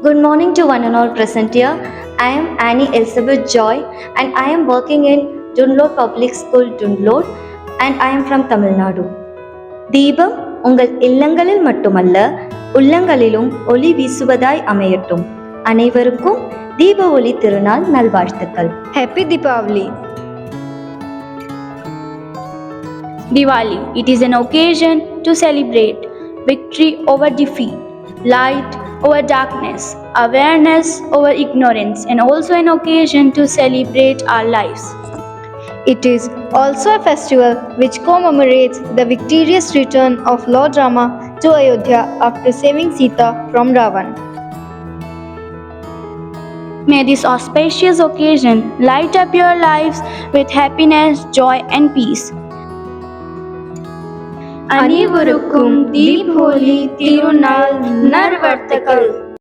Good morning to one and all present here. I am Annie Elizabeth Joy and I am working in Dundlod Public School, Dundlod, and I am from Tamil Nadu. தீபம் உங்கள் இல்லங்களில் மட்டுமல்ல உள்ளங்களிலும் ஒளி வீசுவதாய் அமையட்டும். அனைவருக்கும் தீப ஒளி திருநாள் நல்வாழ்த்துக்கள். Happy Diwali. Diwali. It is an occasion to celebrate victory over defeat, light over darkness, awareness over ignorance, and also an occasion to celebrate our lives. It is also a festival which commemorates the victorious return of Lord Rama to Ayodhya after saving Sita from Ravan. May this auspicious occasion light up your lives with happiness, joy, and peace. அனைவருக்கும் தீபாவளி திருநாள் நல்வாழ்த்துக்கள்.